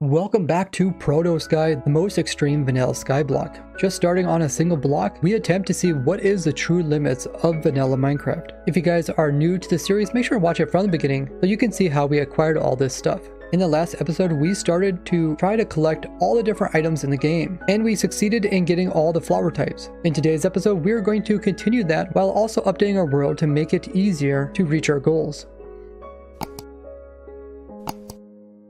Welcome back to Proto Sky, the most extreme vanilla sky block. Just starting on a single block, we attempt to see what is the true limits of vanilla Minecraft. If you guys are new to the series, make sure to watch it from the beginning so you can see how we acquired all this stuff. In the last episode, we started to try to collect all the different items in the game, and we succeeded in getting all the flower types. In today's episode, we are going to continue that while also updating our world to make it easier to reach our goals.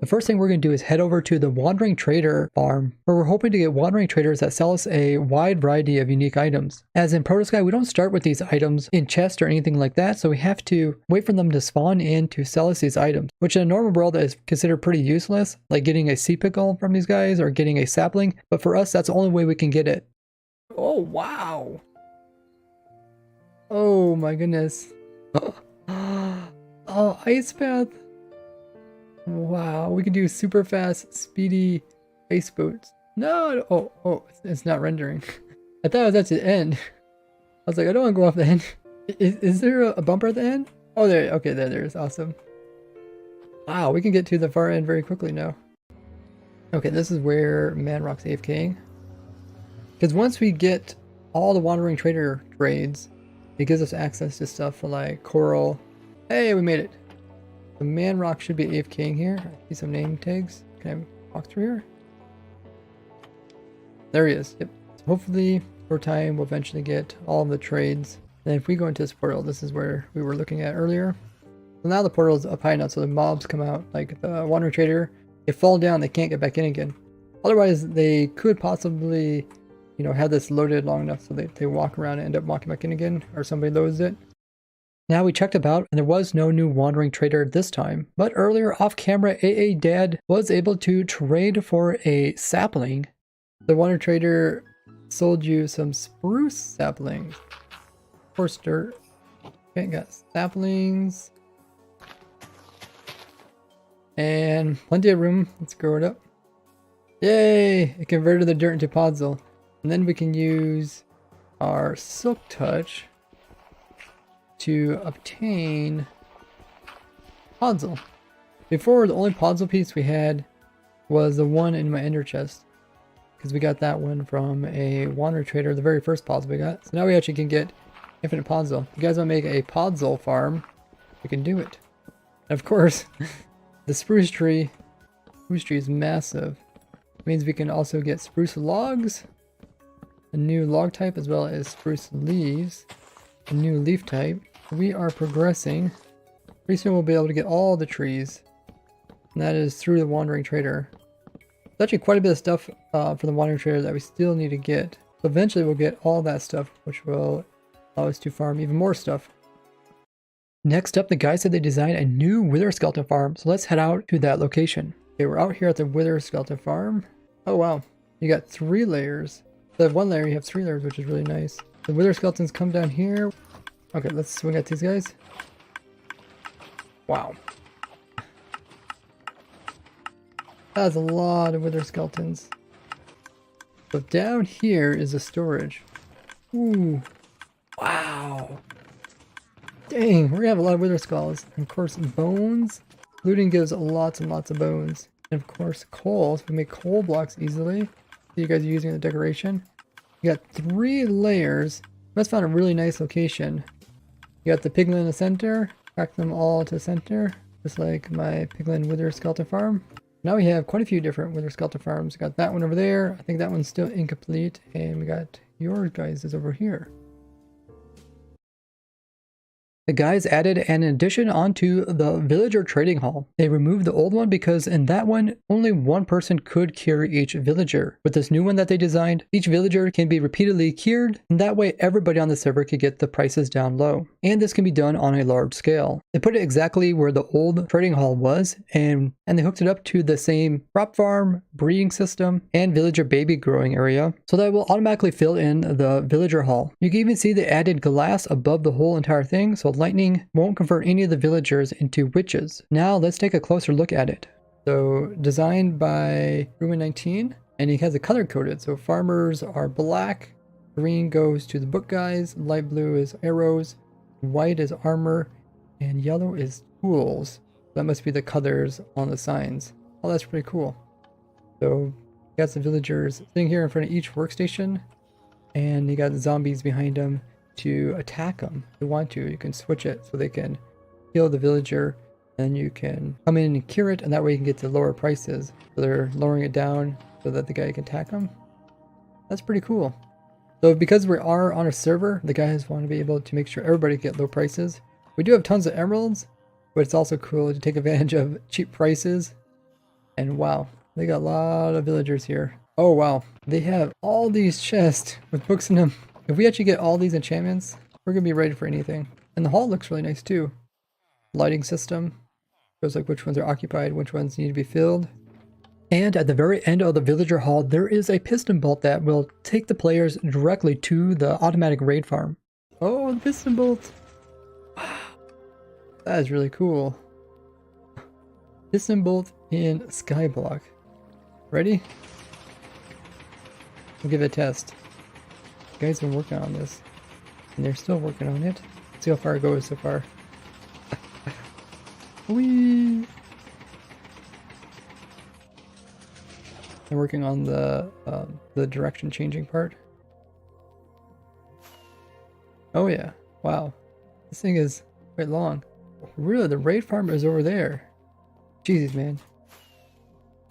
The first thing we're going to do is head over to the Wandering Trader farm, where we're hoping to get wandering traders that sell us a wide variety of unique items. As in Proto Sky, we don't start with these items in chests or anything like that, so we have to wait for them to spawn in to sell us these items, which in a normal world is considered pretty useless, like getting a sea pickle from these guys or getting a sapling, but for us that's the only way we can get it. Oh wow! Oh my goodness. Oh, ice path! Wow, we can do super fast, speedy ice boats. No, oh, it's not rendering. I thought it was at the end. I was like, I don't want to go off the end. Is there a bumper at the end? Oh, there, okay, there is, awesome. Wow, we can get to the far end very quickly now. Okay, this is where Manrock's AFKing. Because once we get all the Wandering Trader trades, it gives us access to stuff for like coral. Hey, we made it. The Manrock should be AFKing here. I see some name tags. Can I walk through here? There he is. Yep. So hopefully, over time, we'll eventually get all of the trades. And if we go into this portal, this is where we were looking at earlier. So now the portal is up high enough so the mobs come out. Like the Wandering Trader, they fall down, they can't get back in again. Otherwise, they could possibly, have this loaded long enough so they walk around and end up walking back in again, or somebody loads it. Now we checked about and there was no new Wandering Trader this time, but earlier off camera AA Dad was able to trade for a sapling. The Wandering Trader sold you some spruce saplings. Of course dirt. Okay, got saplings. And plenty of room. Let's grow it up. Yay! It converted the dirt into podzol. And then we can use our silk touch to obtain podzol. Before, the only podzol piece we had was the one in my ender chest, because we got that one from a Wandering Trader, the very first podzol we got. So now we actually can get infinite podzol. If you guys want to make a podzol farm, we can do it. And of course, the spruce tree is massive. It means we can also get spruce logs, a new log type, as well as spruce leaves, a new leaf type. We are progressing. Pretty soon we'll be able to get all the trees, and that is through the Wandering Trader. There's actually quite a bit of stuff for the Wandering Trader that we still need to get. So eventually we'll get all that stuff, which will allow us to farm even more stuff. Next up, the guy said they designed a new Wither Skeleton farm, so let's head out to that location. Okay, we're out here at the Wither Skeleton farm. Oh wow, you got 3 layers. So one layer you have 3 layers, which is really nice. The Wither Skeletons come down here. Okay, let's swing at these guys. Wow. That's a lot of Wither Skeletons. So down here is the storage. Ooh. Wow. Dang, we're gonna have a lot of Wither Skulls. And of course, bones. Looting gives lots and lots of bones. And of course, coal. So we make coal blocks easily. So you guys are using the decoration. You got 3 layers. Let's find a really nice location. You got the piglin in the center, crack them all to the center, just like my piglin Wither Skeleton farm. Now we have quite a few different Wither Skeleton farms. We got that one over there. I think that one's still incomplete, and we got your guys is over here. The guys added an addition onto the villager trading hall. They removed the old one because in that one, only one person could cure each villager. With this new one that they designed, each villager can be repeatedly cured, and that way everybody on the server could get the prices down low. And this can be done on a large scale. They put it exactly where the old trading hall was, and they hooked it up to the same crop farm, breeding system, and villager baby growing area, so that it will automatically fill in the villager hall. You can even see the added glass above the whole entire thing, so lightning won't convert any of the villagers into witches. Now let's take a closer look at it. So designed by Ruin19, and he has it color coded. So farmers are black, green goes to the book guys, light blue is arrows, white is armor, and yellow is tools. That must be the colors on the signs. Oh, that's pretty cool. So you got some villagers sitting here in front of each workstation, and you got zombies behind them to attack them. If you want to, you can switch it so they can kill the villager, and you can come in and cure it, and that way you can get to lower prices. So they're lowering it down so that the guy can attack them. That's pretty cool. So because we are on a server, the guys want to be able to make sure everybody get low prices. We do have tons of emeralds, but it's also cool to take advantage of cheap prices. And wow, they got a lot of villagers here. Oh wow, they have all these chests with books in them. If we actually get all these enchantments, we're gonna be ready for anything. And the hall looks really nice too. Lighting system shows like which ones are occupied, which ones need to be filled. And at the very end of the villager hall, there is a piston bolt that will take the players directly to the automatic raid farm. Oh, the piston bolt! That is really cool. Piston bolt in skyblock. Ready? We'll give it a test. The guys have been working on this, and they're still working on it. Let's see how far it goes so far. Whee! They're working on the direction changing part. Oh yeah! Wow, this thing is quite long. Really, the raid farm is over there. Jesus, man.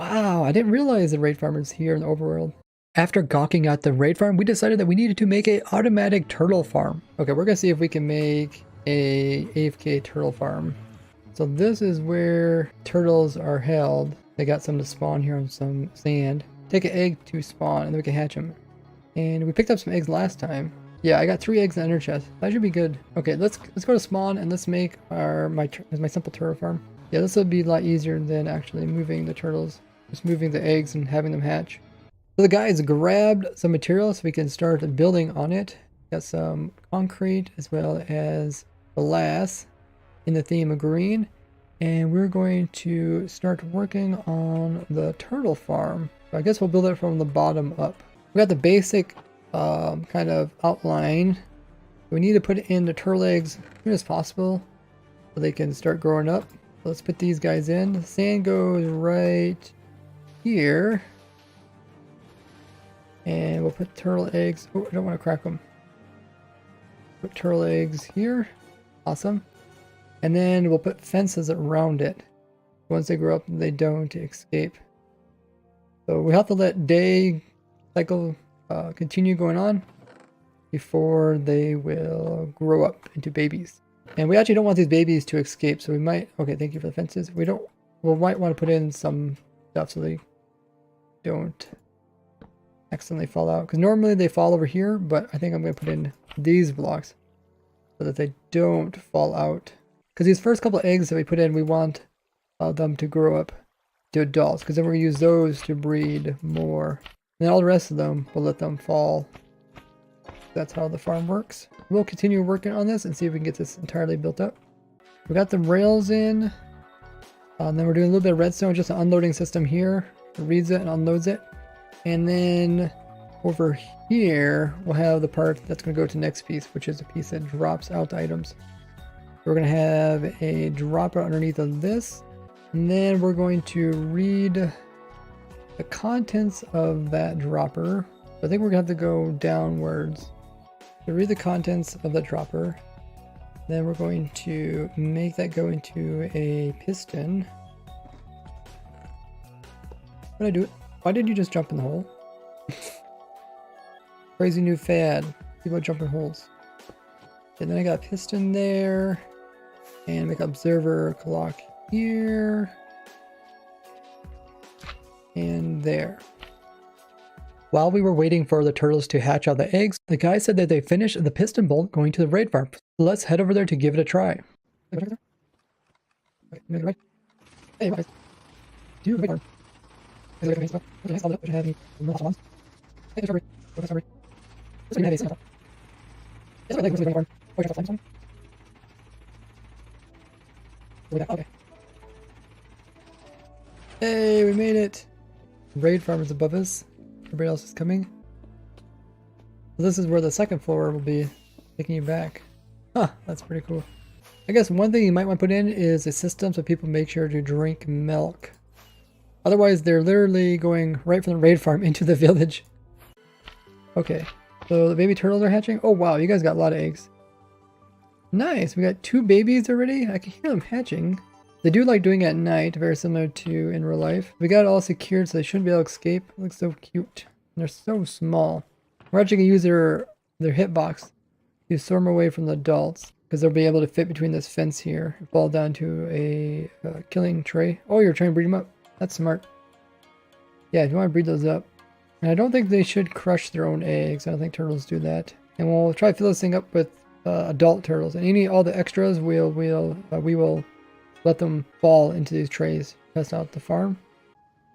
Wow, I didn't realize the raid farm is here in the overworld. After gawking at the raid farm, we decided that we needed to make an automatic turtle farm. Okay, we're gonna see if we can make a AFK turtle farm. So this is where turtles are held. They got some to spawn here on some sand. Take an egg to spawn, and then we can hatch them. And we picked up some eggs last time. Yeah, I got 3 eggs in the ender chest. That should be good. Okay, let's go to spawn and let's make my simple turtle farm. Yeah, this will be a lot easier than actually moving the turtles. Just moving the eggs and having them hatch. So the guys grabbed some material so we can start building on it. Got some concrete as well as glass in the theme of green. And we're going to start working on the turtle farm. So I guess we'll build it from the bottom up. We got the basic kind of outline. We need to put in the turtle eggs as soon as possible so they can start growing up. So let's put these guys in. The sand goes right here. And we'll put turtle eggs. Oh, I don't want to crack them. Put turtle eggs here. Awesome. And then we'll put fences around it. Once they grow up, they don't escape. So we have to let day cycle continue going on before they will grow up into babies. And we actually don't want these babies to escape, so we might... Okay, thank you for the fences. We might want to put in some stuff so they don't accidentally fall out. Because normally they fall over here, but I think I'm going to put in these blocks so that they don't fall out. Because these first couple of eggs that we put in, we want them to grow up to adults, because then we're going to use those to breed more. And then all the rest of them, we'll let them fall. That's how the farm works. We'll continue working on this and see if we can get this entirely built up. We got the rails in. And then we're doing a little bit of redstone, just an unloading system here. It reads it and unloads it. And then over here, we'll have the part that's going to go to the next piece, which is a piece that drops out items. We're going to have a dropper underneath of this. And then we're going to read the contents of that dropper. I think we're going to have to go downwards. So read the contents of the dropper. Then we're going to make that go into a piston. How did I do it? Why did you just jump in the hole? Crazy new fad. People jump in holes. And then I got a piston there. And make observer clock here. And there. While we were waiting for the turtles to hatch out the eggs, the guy said that they finished the piston bolt going to the raid farm. So let's head over there to give it a try. Hey, we made it! Raid farm is above us. Everybody else is coming. This is where the second floor will be taking you back. Huh, that's pretty cool. I guess one thing you might want to put in is a system so people make sure to drink milk. Otherwise, they're literally going right from the raid farm into the village. Okay, so the baby turtles are hatching. Oh wow, you guys got a lot of eggs. Nice, we got 2 babies already. I can hear them hatching. They do like doing it at night, very similar to in real life. We got it all secured so they shouldn't be able to escape. It looks so cute. And they're so small. We're actually going to use their hitbox to store them away from the adults, because they'll be able to fit between this fence here and fall down to a killing tray. Oh, you're trying to breed them up. That's smart. Yeah, if you want to breed those up. And I don't think they should crush their own eggs. I don't think turtles do that. And we'll try to fill this thing up with adult turtles. And all the extras, we will let them fall into these trays. Test out the farm.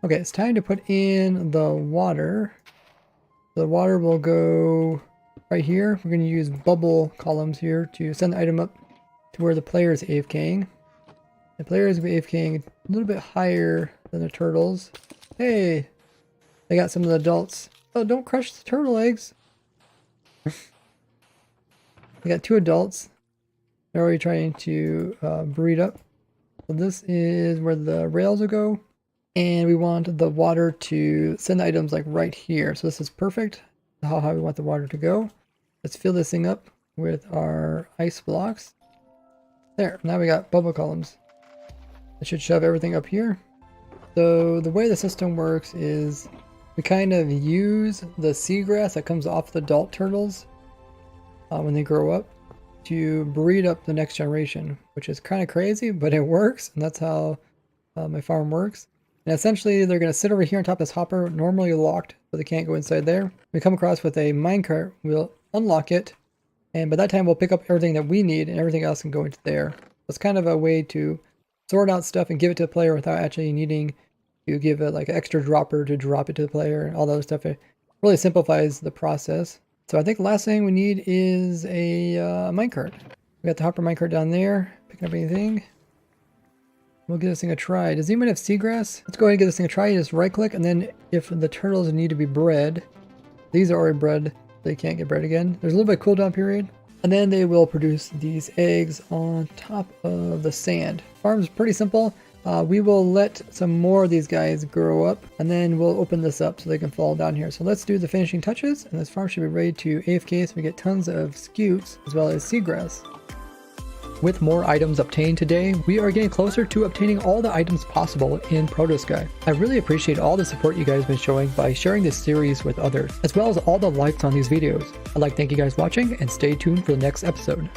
Okay, it's time to put in the water. The water will go right here. We're going to use bubble columns here to send the item up to where the player is AFKing. The player is AFKing a little bit higher than the turtles. Hey, they got some of the adults. Oh, don't crush the turtle eggs. We got 2 adults. They're already trying to breed up. So this is where the rails will go. And we want the water to send the items like right here. So this is perfect. How high we want the water to go. Let's fill this thing up with our ice blocks. There, now we got bubble columns. I should shove everything up here. So the way the system works is we kind of use the seagrass that comes off the adult turtles when they grow up to breed up the next generation, which is kind of crazy, but it works, and that's how my farm works. And essentially, they're going to sit over here on top of this hopper, normally locked, so they can't go inside there. We come across with a minecart, we'll unlock it, and by that time we'll pick up everything that we need, and everything else can go into there. It's kind of a way to sort out stuff and give it to the player without actually needing to give it like an extra dropper to drop it to the player and all that other stuff. It really simplifies the process. So I think the last thing we need is a minecart. We got the hopper minecart down there, picking up anything. We'll give this thing a try. Does anyone have seagrass? Let's go ahead and give this thing a try. You just right click, and then if the turtles need to be bred, these are already bred, they can't get bred again. There's a little bit of cooldown period, and then they will produce these eggs on top of the sand. Farm's pretty simple. We will let some more of these guys grow up, and then we'll open this up so they can fall down here. So let's do the finishing touches, and this farm should be ready to AFK so we get tons of scutes as well as seagrass. With more items obtained today, we are getting closer to obtaining all the items possible in ProtoSky. I really appreciate all the support you guys have been showing by sharing this series with others, as well as all the likes on these videos. I'd like to thank you guys for watching, and stay tuned for the next episode.